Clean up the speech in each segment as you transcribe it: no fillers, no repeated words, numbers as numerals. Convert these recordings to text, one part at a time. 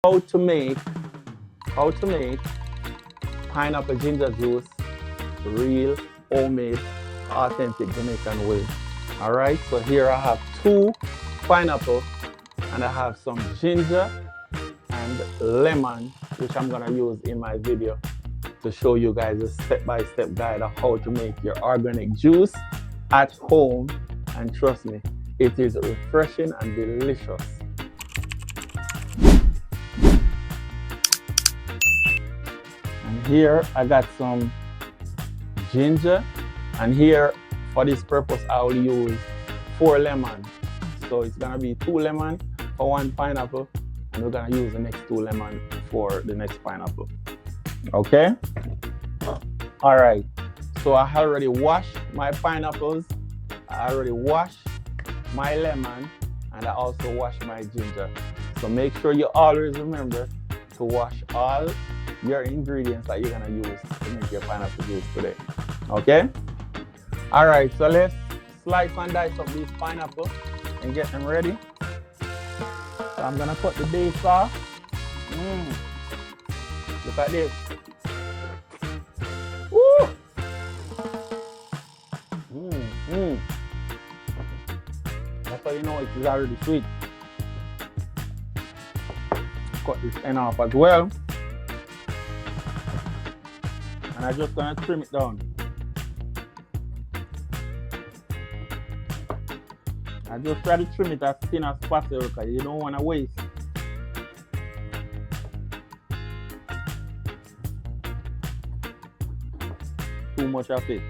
how to make pineapple ginger juice real, homemade, authentic Jamaican way. All right, so here I have 2 pineapple and I have some ginger and lemon, which I'm gonna use in my video to show you guys a step-by-step guide of how to make your organic juice at home. And trust me, it is refreshing and delicious. And here I got some ginger, and here for this purpose I will use 4 lemons. So it's gonna be 2 lemons for 1 pineapple, and we're gonna use the next 2 lemons for the next pineapple. Okay? All right, so I already washed my pineapples, I already washed my lemon, and I also washed my ginger. So make sure you always remember to wash all your ingredients that you're gonna use to make your pineapple juice today. Okay? All right, so let's slice and dice up these pineapples and get them ready. So I'm gonna cut the base off. Look at this. Woo! That's how you know it is already sweet. Cut this end off as well. And I'm just gonna trim it down. I just try to trim it as thin as possible because you don't want to waste. Too much of it.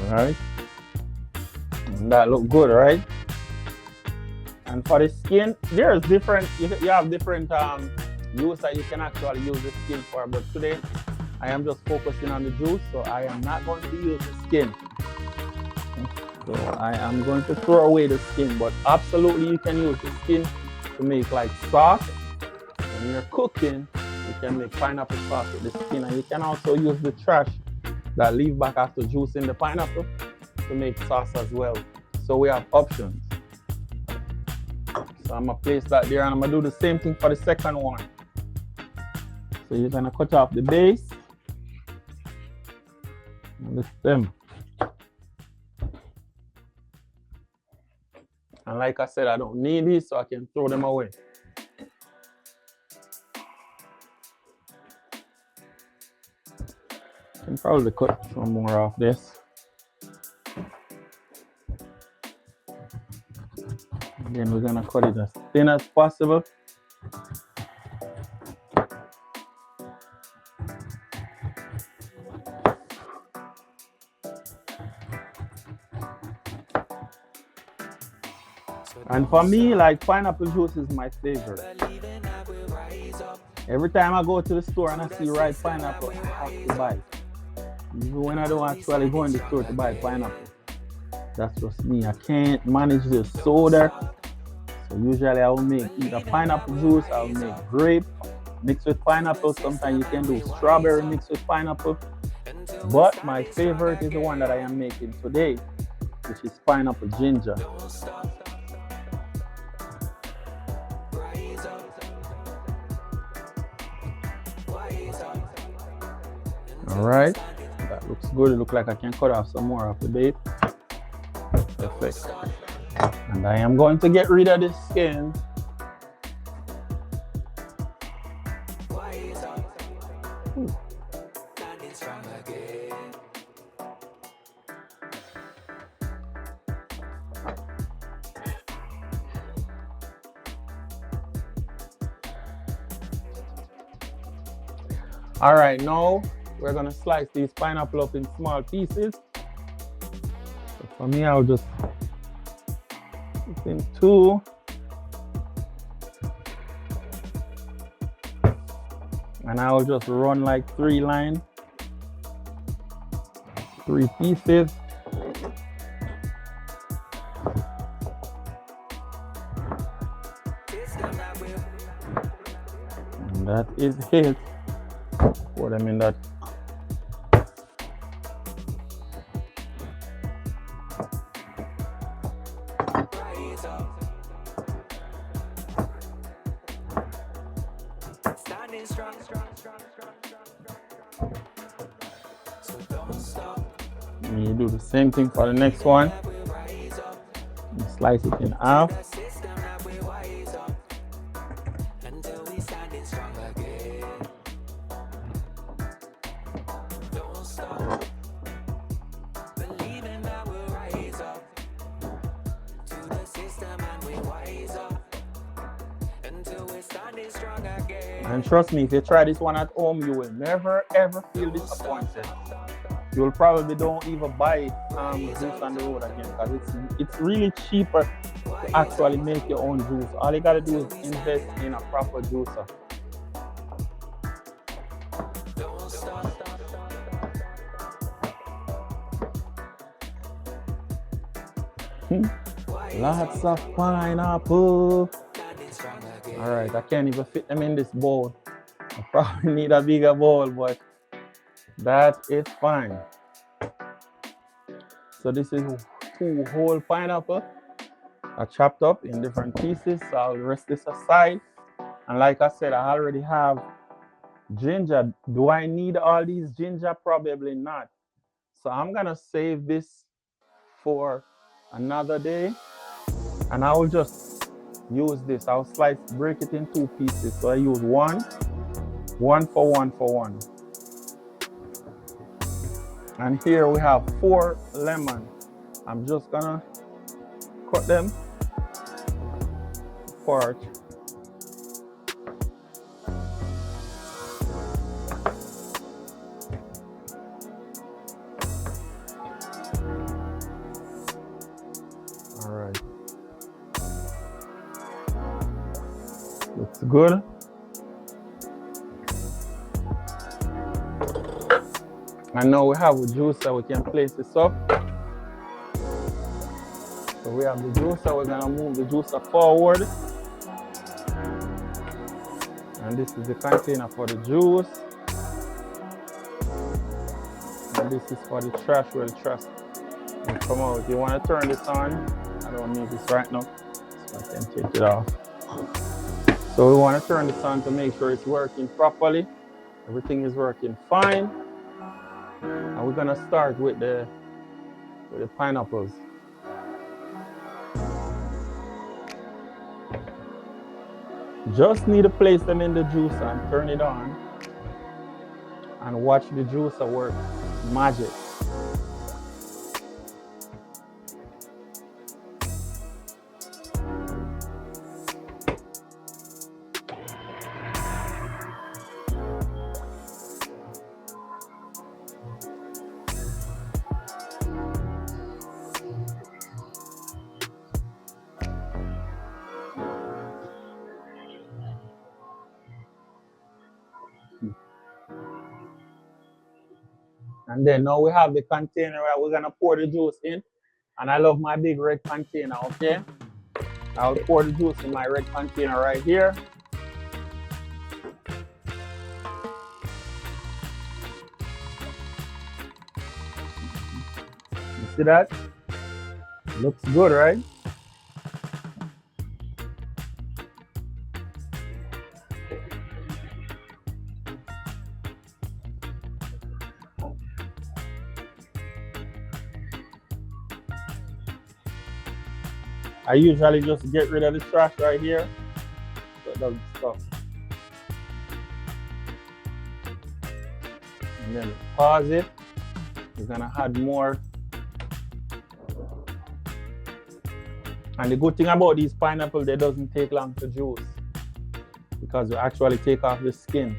Right, and that look good, right? And for the skin, there's different, you have different use that you can actually use the skin for, but today I am just focusing on the juice, so I am not going to use the skin. So I am going to throw away the skin, but absolutely you can use the skin to make like sauce. When you're cooking, you can make pineapple sauce with the skin, and you can also use the trash that leave back after juicing the pineapple to make sauce as well. So we have options. So I'm gonna place that there, and I'm gonna do the same thing for the second one. So you're gonna cut off the base and the stem. And like I said, I don't need these, so I can throw them away. I can probably cut some more off this. And then we're gonna cut it as thin as possible. And for me, like, pineapple juice is my favorite. Every time I go to the store and I see ripe pineapple, I have to buy it. Even when I don't actually go in the store to buy pineapple. That's just me. I can't manage the soda. So usually I will make either pineapple juice, I will make grape mixed with pineapple. Sometimes you can do strawberry mixed with pineapple. But my favorite is the one that I am making today, which is pineapple ginger. All right. That looks good. It looks like I can cut off some more of the bait. Perfect. And I am going to get rid of the skin. All right, now we're gonna slice these pineapple up in small pieces. So for me, I'll just It's in 2. And I'll just run like 3 lines, 3 pieces. And that is it. Pour them in that. And you do the same thing for the next one. You slice it in half. And trust me, if you try this one at home, you will never ever feel disappointed. You will probably don't even buy juice on the road again, because it's really cheaper to actually make your own juice. All you gotta do is invest in a proper juicer. Lots of pineapple. All right, I can't even fit them in this bowl. I probably need a bigger bowl, but that is fine. So this is 2 whole pineapple. I chopped up in different pieces. So I'll rest this aside. And like I said, I already have ginger. Do I need all these ginger? Probably not. So I'm gonna save this for another day. And I will just use this. I'll break it in 2 pieces. So I use 1 for 1 for 1. And here we have 4 lemons. I'm just gonna cut them apart. All right. Looks good. And now we have a juicer, we can place this up. So we have the juicer, we're gonna move the juicer forward. And this is the container for the juice. And this is for the trash, where the trash will come out. You wanna turn this on. I don't need this right now, so I can take it off. So we wanna turn this on to make sure it's working properly. Everything is working fine. And we're gonna start with the pineapples. Just need to place them in the juicer and turn it on and watch the juicer work magic. And then now we have the container where we're gonna pour the juice in. And I love my big red container, okay? I'll pour the juice in my red container right here. You see that? Looks good, right? I usually just get rid of the trash right here, so it doesn't stuck. And then pause it. We're gonna add more. And the good thing about these pineapples, they doesn't take long to juice, because you actually take off the skin,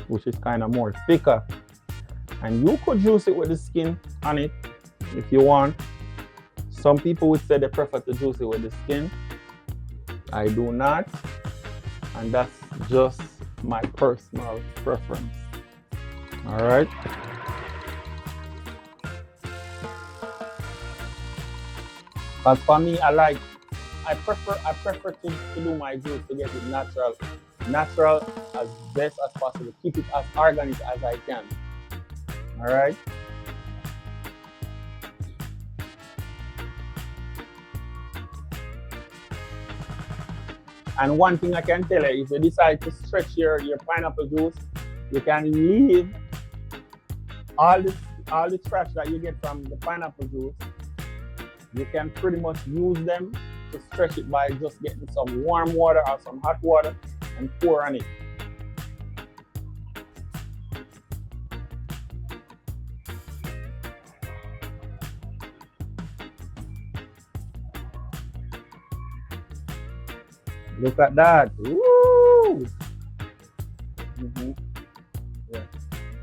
which is kind of more thicker. And you could juice it with the skin on it if you want. Some people would say they prefer to juice it with the skin. I do not, and that's just my personal preference. All right. But for me, I prefer to do my juice to get it natural as best as possible. Keep it as organic as I can. All right. And one thing I can tell you, if you decide to stretch your pineapple juice, you can leave all the trash that you get from the pineapple juice. You can pretty much use them to stretch it by just getting some warm water or some hot water and pour on it. Look at that. Woo! Yeah.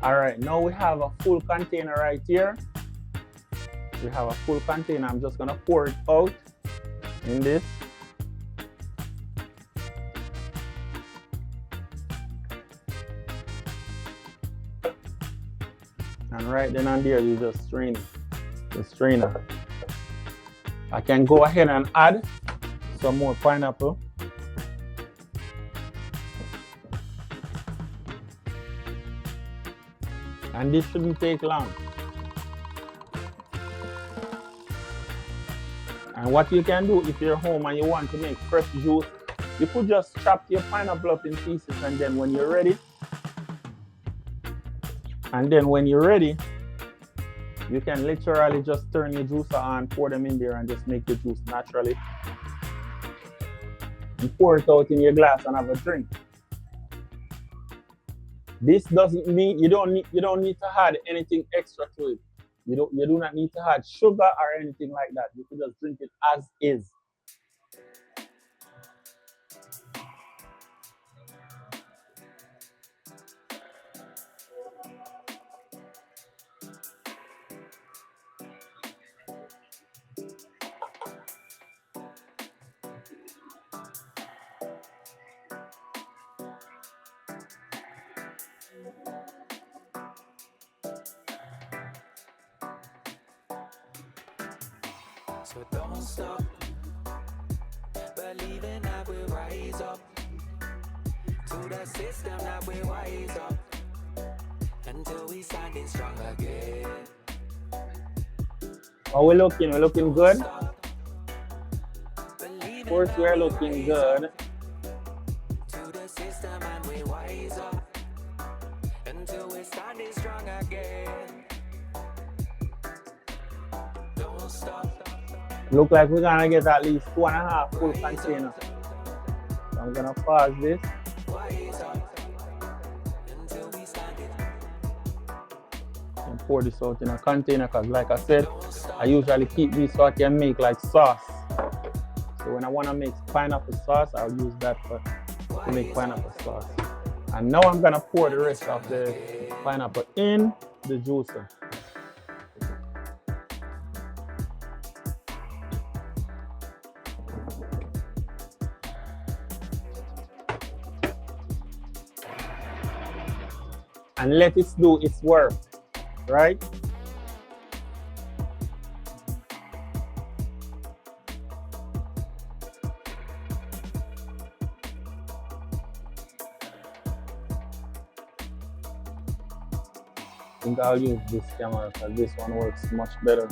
All right, now we have a full container right here. We have a full container. I'm just gonna pour it out in this. And right then and there, you just strain it. The strainer. I can go ahead and add some more pineapple. And this shouldn't take long. And what you can do if you're home and you want to make fresh juice, you could just chop your pineapple up in pieces, and then when you're ready, you can literally just turn your juicer on, pour them in there, and just make the juice naturally. And pour it out in your glass and have a drink. This doesn't mean you don't need to add anything extra to it. You do not need to add sugar or anything like that. You can just drink it as is. So don't stop believing that we rise up to the system that we wise up until we standing strong again. How we looking? We're looking good. Of course, we're looking good. To the system and we wise up until we standing strong again. Don't stop. Look like we're gonna get at least 2.5 full containers. So I'm gonna pause this. And pour this out in a container, because like I said, I usually keep these so I can make like sauce. So when I wanna make pineapple sauce, I'll use that to make pineapple sauce. And now I'm gonna pour the rest of the pineapple in the juicer. And let it do its work, right? I think I'll use this camera because this one works much better.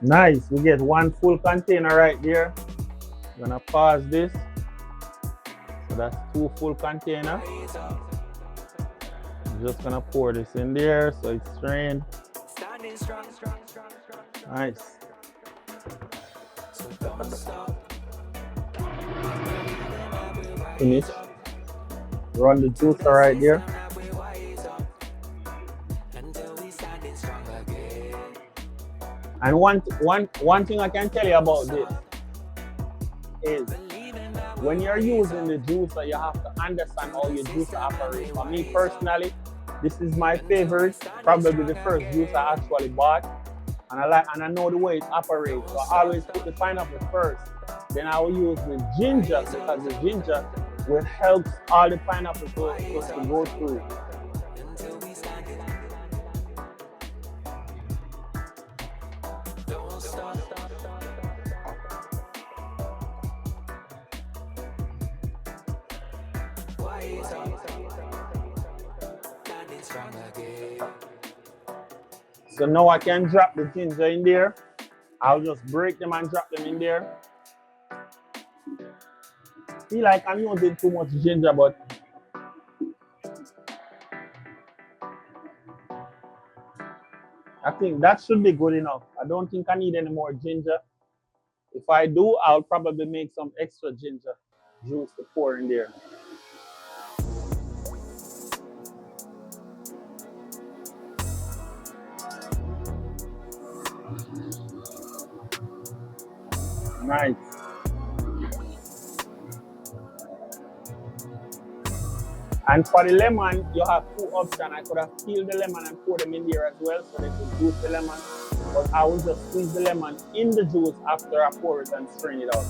Nice, we get one full container right there. I'm gonna pause this. So that's 2 full containers. I'm just gonna pour this in there so it's strained. Nice. Finish. Run the juicer right there. And one thing I can tell you about this is when you're using the juicer, you have to understand how your juicer operates. For me personally, this is my favorite, probably the first juicer I actually bought. And I know the way it operates. So I always put the pineapple first. Then I will use the ginger because the ginger will help all the pineapple to go through. until we stand it. Don't stop. Wise up, standing strong again. So now I can drop the ginger in there. I'll just break them and drop them in there. Feel like I'm using too much ginger, but I think that should be good enough. I don't think I need any more ginger. If I do, I'll probably make some extra ginger juice to pour in there. Nice. And for the lemon, you have two options. I could have peeled the lemon and pour them in there as well so they could juice the lemon. But I will just squeeze the lemon in the juice after I pour it and strain it out.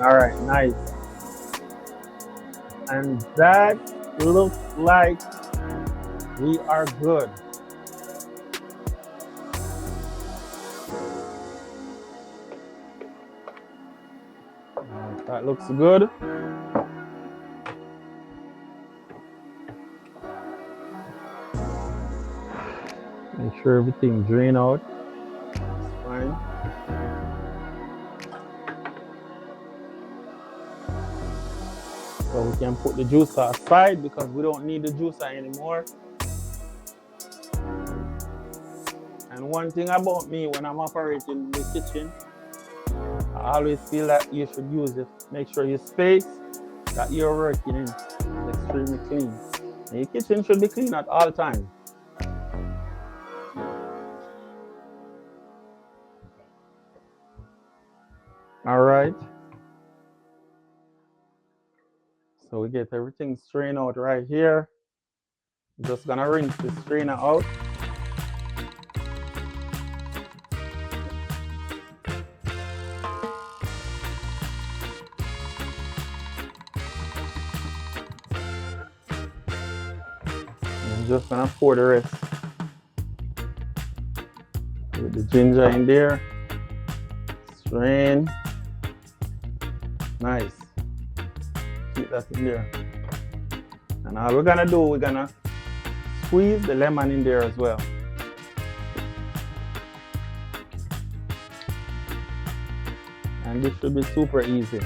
All right, nice. And that looks like we are good. That looks good. Make sure everything drain out. It's fine. So we can put the juicer aside because we don't need the juicer anymore. And one thing about me when I'm operating in the kitchen, I always feel that you should use it. Make sure your space that you're working in is extremely clean. And your kitchen should be clean at all times. All right. So we get everything strained out right here. I'm just gonna rinse the strainer out. I'm just gonna pour the rest. Put the ginger in there. Strain. Nice. Keep that in there. And all we're gonna do, we're gonna squeeze the lemon in there as well. And this should be super easy.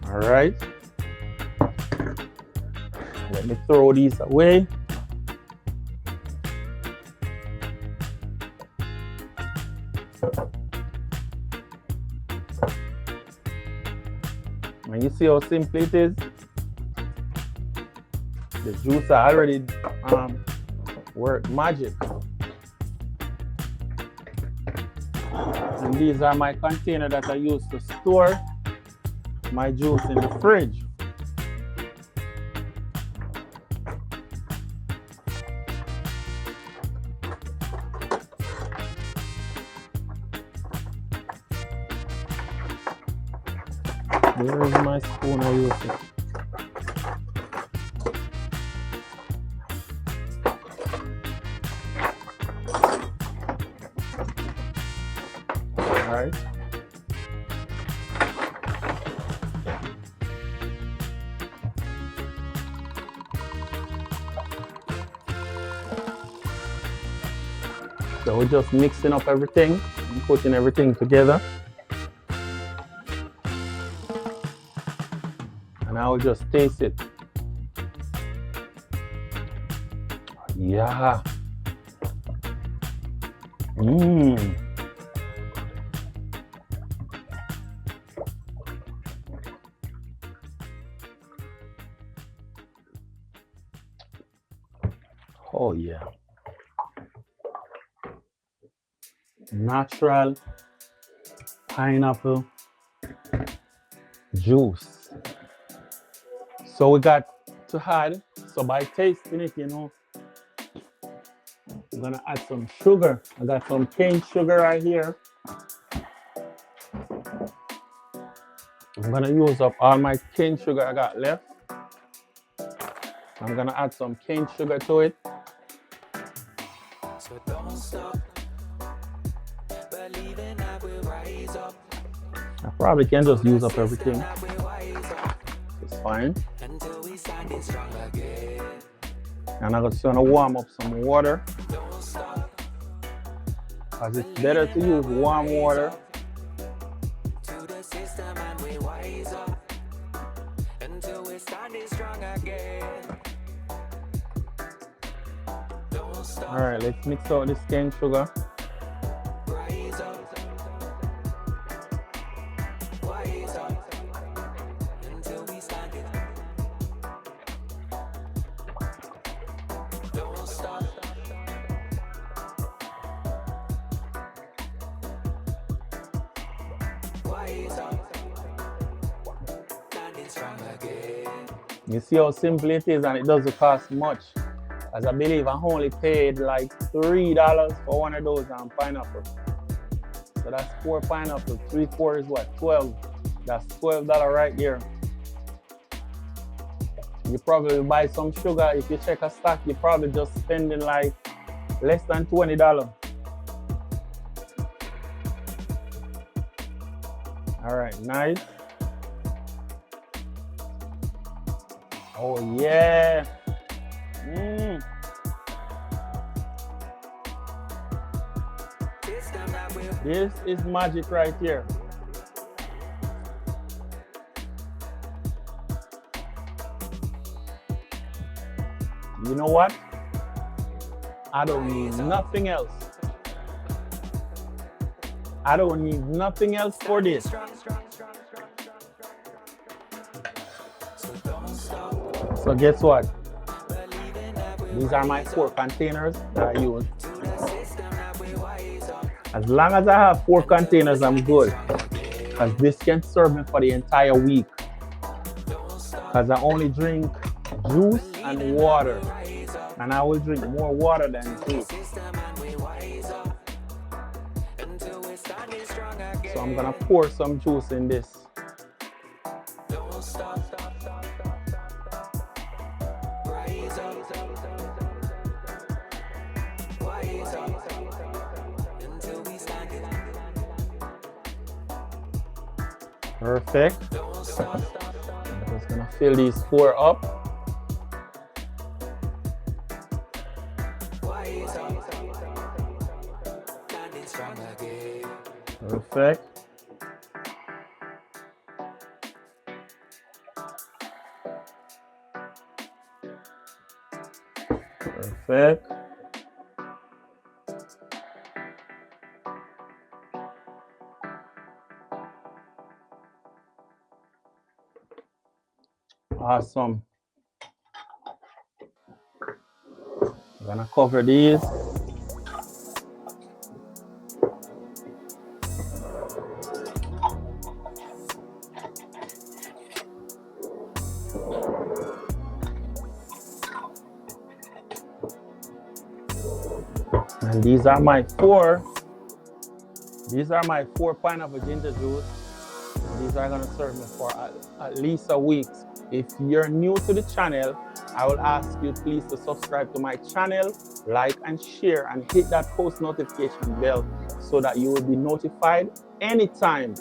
All right. Let me throw these away. And you see how simple it is? The juicer already work magic. And these are my containers that I use to store my juice in the fridge. Where is my spoon I use it? Alright. So we're just mixing up everything and putting everything together. And I will just taste it. Yeah. Mmm. Oh yeah. Natural pineapple juice. So we got to add, so by tasting it, you know, I'm gonna add some sugar. I got some cane sugar right here. I'm gonna use up all my cane sugar I got left. I'm gonna add some cane sugar to it. So don't stop believing that we'll rise up. I probably can just use up everything. It's fine. Until we stand strong again. And I'm just gonna warm up some water. Don't stop. Because it's better to use warm water. To the system and we wise up. Until we stand strong again. Don't stop. Alright, let's mix out this cane sugar. Rise up. Wise up. Until we stand it. Don't stop. Wise up. Standing strong again. You see how simple it is, and it doesn't cost much. As I believe I only paid like $3 for one of those pineapple. So that's 4 pineapples. 3/4 is what? 12. That's $12 right there. You probably buy some sugar. If you check a stock, you're probably just spending like less than $20. All right, nice. Oh yeah. This is magic right here. You know what? I don't need nothing else. I don't need nothing else for this. So guess what? These are my 4 containers that I use. As long as I have 4 containers, I'm good. Because this can serve me for the entire week. Because I only drink juice and water. And I will drink more water than juice. So I'm gonna pour some juice in this. Perfect. I'm just gonna fill these 4 up. Perfect. Perfect. Awesome. I'm gonna cover these. And these are my four pineapple ginger juice. These are gonna serve me for at least a week. If you're new to the channel, I will ask you please to subscribe to my channel, like and share, and hit that post notification bell so that you will be notified anytime